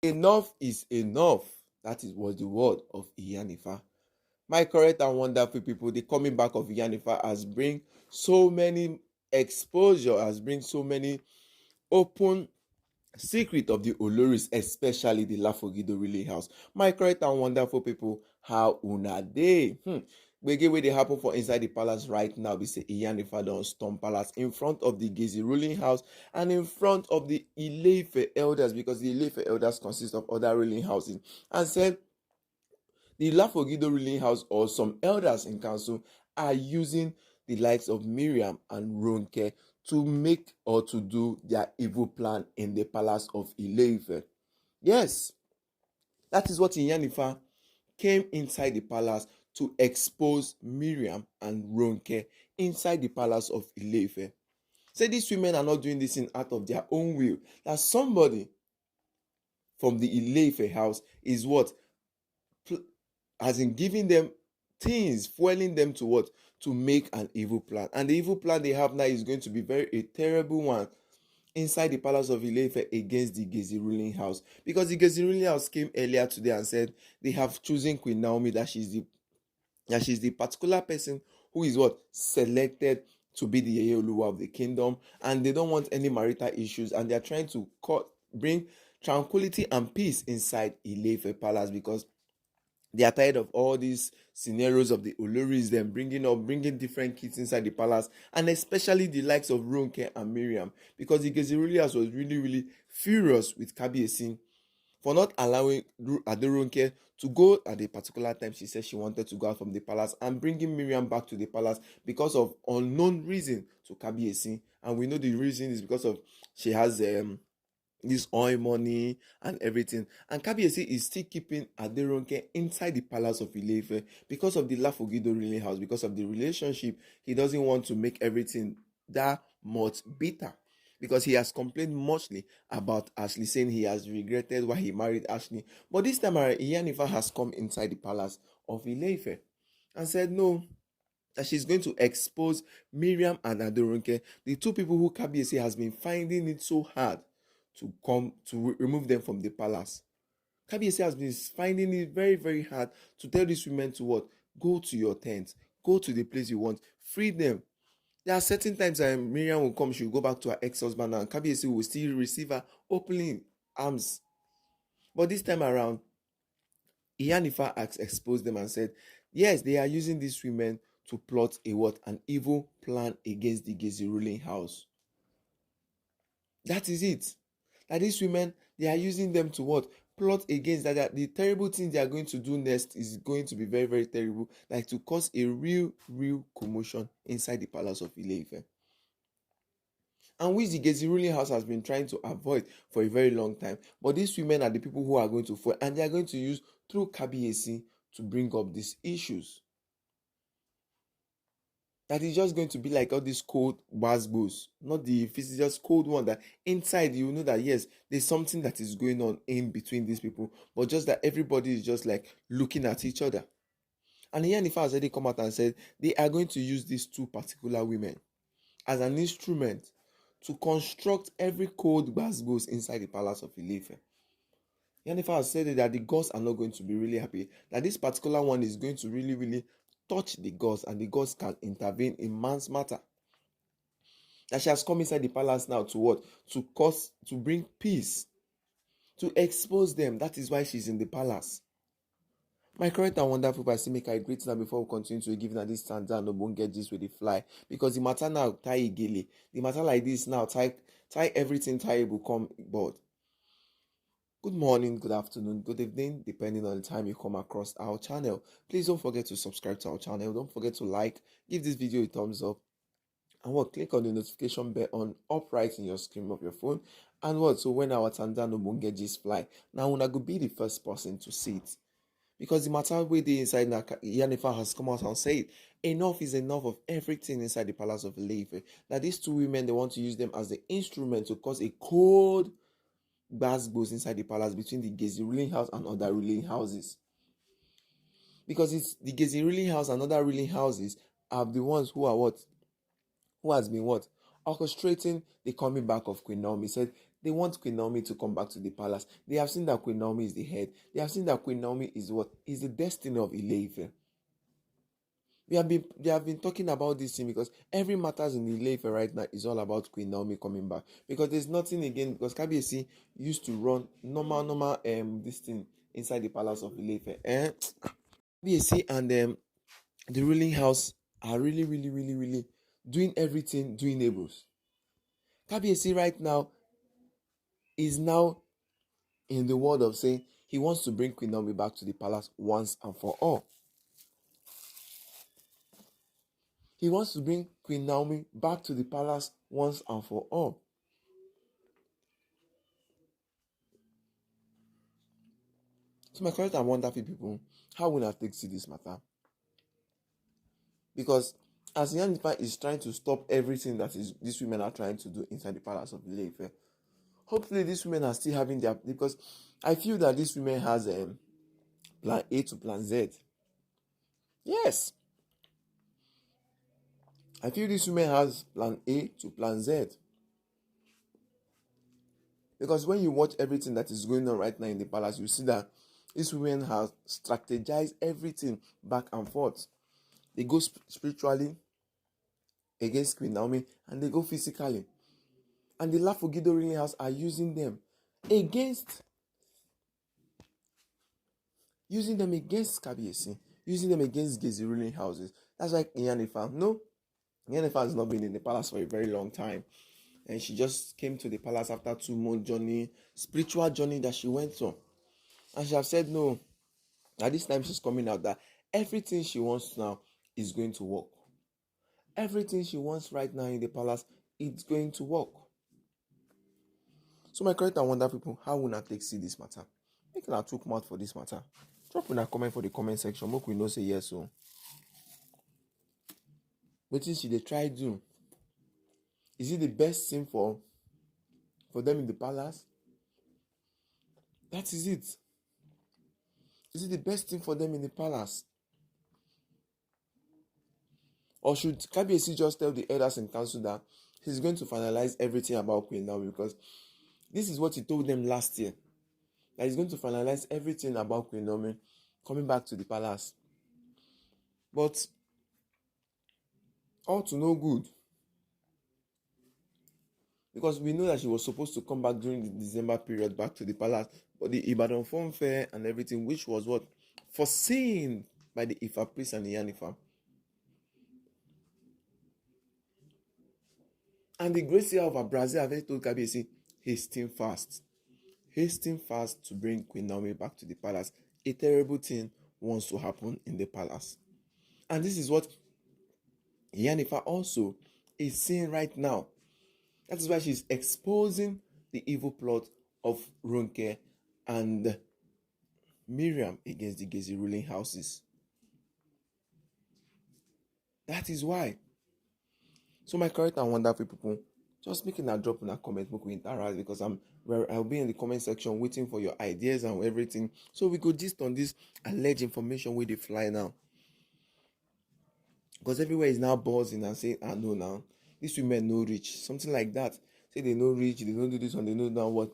Enough is enough. That was the word of Iyanifa. My correct and wonderful people, the coming back of Iyanifa has bring so many exposure, has bring so many open secret of the Oloris, especially the Lafogido relay house. My correct and wonderful people, how una dey? Gbege wey dey happen for inside the palace right now be say Iyanifa don storm palace in front of the Gezi ruling house and in front of the Ile-Ife elders, because the Ile-Ife elders consist of other ruling houses, and said the Lafogido ruling house or some elders in council are using the likes of Miriam and Ronke to make or to do their evil plan in the palace of Ile-Ife. Yes, that is what Iyanifa came inside the palace to expose Miriam and Ronke inside the palace of Ile-Ife. Say these women are not doing this in out of their own will. That somebody from the Ile-Ife house is what? As in giving them things, fueling them to what? To make an evil plan. And the evil plan they have now is going to be a terrible one inside the palace of Ile-Ife against the Gezi ruling house. Because the Gezi ruling house came earlier today and said they have chosen Queen Naomi, that she's the particular person who is what? Selected to be the Yeye Oluwa of the kingdom, and they don't want any marital issues, and they are trying to bring tranquility and peace inside Ile-Ife palace, because they are tired of all these scenarios of the Oloris, them bringing different kids inside the palace, and especially the likes of Ronke and Miriam, because the Gezi rulers was really, really furious with Kabiyesi for not allowing Aderonke to go at a particular time. She said she wanted to go out from the palace, and bringing Miriam back to the palace because of unknown reason to Kabiyesi, and we know the reason is because of she has this oil money and everything, and Kabiyesi is still keeping Aderonke inside the palace of Ile-Ife because of the Lafogido ruling house, because of the relationship. He doesn't want to make everything that much bitter, because he has complained muchly about Ashley, saying he has regretted why he married Ashley. But this time around, Iyanifa has come inside the palace of Ile-Ife and said no, that she's going to expose Miriam and Aderonke, the two people who Kabiyesi has been finding it so hard to remove them from the palace. Kabiyesi has been finding it very, very hard to tell these women to what? Go to your tent, go to the place you want, free them. There are certain times Miriam will come, she will go back to her ex-husband, and Kabiyesi will still receive her opening arms. But this time around, Iyanifa has exposed them and said, yes, they are using these women to plot an evil plan against the Gezi ruling house. That is it. That these women, they are using them to what? Plot against that the terrible thing they are going to do next is going to be very, very terrible, like to cause a real commotion inside the palace of Ile-Ife, and which the Gezi ruling house has been trying to avoid for a very long time. But these women are the people who are going to fall, and they are going to use through Kabiyesi to bring up these issues. That is just going to be like all these cold basbos, not the just cold one, that inside you know that yes, there's something that is going on in between these people, but just that everybody is just like looking at each other. And Iyanifa has already come out and said they are going to use these two particular women as an instrument to construct every cold basbos inside the palace of Ile-Ife. Iyanifa has said that the gods are not going to be really happy, that this particular one is going to really, really touch the gods, and the gods can intervene in man's matter. That she has come inside the palace now to what? To bring peace, to expose them. That is why she's in the palace. My correct and wonderful person, make I greet now before we continue to give now this stanza and won't get this with the fly, because the matter now tie igele. The matter like this now tie everything will come board. Good morning, good afternoon, good evening, depending on the time you come across our channel. Please don't forget to subscribe to our channel. Don't forget to like, give this video a thumbs up, and click on the notification bell on upright in your screen of your phone. And so when our Tanzano Mungeji's fly, now una go be the first person to see it. Because the matter with the inside now, Iyanifa has come out and said enough is enough of everything inside the palace of Ile-Ife. That these two women, they want to use them as the instrument to cause a cold basbos inside the palace between the Gezi ruling house and other ruling houses. Because it's the Gezi ruling house and other ruling houses are the ones who has been orchestrating the coming back of Queen Naomi. Said They want Queen Naomi to come back to the palace. They have seen that Queen Naomi is the head. They have seen that Queen Naomi is what? Is the destiny of Ile-Ife. They have been talking about this thing because every matters in Ile-Ife right now is all about Queen Naomi coming back. Because there's nothing again, because Kabiyesi used to run normal this thing inside the palace of Ile-Ife. Kabiyesi and the ruling house are really doing everything, doing neighbors. Kabiyesi right now is now in the world of saying he wants to bring Queen Naomi back to the palace once and for all. He wants to bring Queen Naomi back to the palace once and for all. So my correct and wonderful people, how will I take see this matter? Because as Iyanifa is trying to stop everything that these women are trying to do inside the palace of Ile-Ife, hopefully these women are still having their, because I feel that these women has plan A to plan Z. Yes. I feel this woman has plan A to plan Z. Because when you watch everything that is going on right now in the palace, you see that these women have strategized everything back and forth. They go spiritually against Queen Naomi and they go physically. And the Lafogido ruling house are using them against Kabiyesi, using them against Gezi ruling houses. That's why Iyanifa has not been in the palace for a very long time. And she just came to the palace after 2-month journey, spiritual journey that she went on. And she has said no. At this time she's coming out that everything she wants now is going to work. Everything she wants right now in the palace, it's going to work. So my correct and wonder people, how will I take see this matter? Make una chook mouth for this matter. Drop in a comment for the comment section. Make we know say yes so. Wetin she dey try do? Is it the best thing for them in the palace? That is it. Is it the best thing for them in the palace? Or should Kabiyesi just tell the elders in council that he's going to finalize everything about Queen Naomi? Because this is what he told them last year. That he's going to finalize everything about Queen Naomi coming back to the palace. But all to no good. Because we know that she was supposed to come back during the December period back to the palace. But the Ibadan Fun Fair and everything, which was what? Foreseen by the Ifa priest and the Iyanifa. And the great seer of Brazil have told Kabiyesi, hasten fast to bring Queen Naomi back to the palace. A terrible thing wants to happen in the palace. And this is what Iyanifa also is seeing right now. That is why she's exposing the evil plot of Ronke and Miriam against the Gezi ruling houses. That is why. So my correct and wonderful people, just making a drop in a comment, make we interact, because I'll be in the comment section waiting for your ideas and everything. So we go gist on this alleged information where they fly now. Because everywhere is now buzzing and saying, no now, these women no reach. Something like that. Say they no reach, they don't do this and they know now what.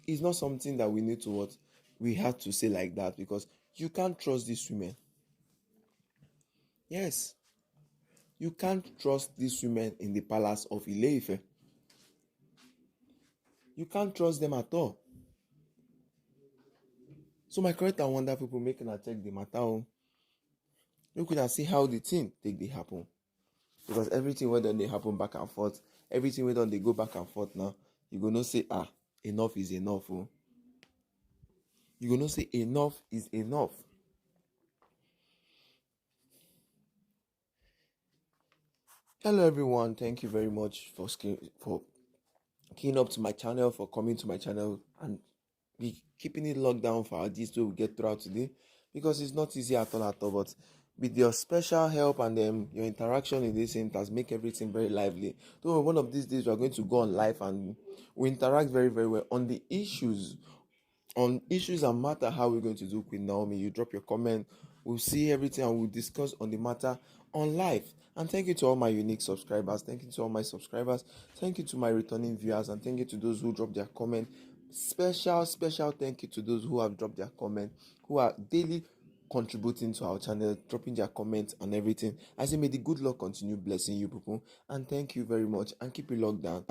It's not something that we need to what. We have to say like that, because you can't trust these women. Yes. You can't trust these women in the palace of Ile-Ife. You can't trust them at all. So my correct and wonder people making a check the matter. Look at see how the thing take they happen. Because everything where they happen back and forth, everything where they go back and forth now, you gonna say, enough is enough. Oh. You gonna say enough is enough. Hello everyone, thank you very much for keying up to my channel, for coming to my channel and be keeping it locked down for our gist we get throughout today, because it's not easy at all, but with your special help and your interaction in this has make everything very lively. So one of these days we are going to go on live and we interact very well on the issues on issues and matter. How we're going to do Queen Naomi, you drop your comment, we'll see everything and we'll discuss on the matter on live. And thank you to all my unique subscribers, thank you to all my subscribers, thank you to my returning viewers, and thank you to those who drop their comment. Special thank you to those who have dropped their comment, who are daily contributing to our channel, dropping their comments and everything. I say may the good Lord continue blessing you people, and thank you very much, and keep it locked down.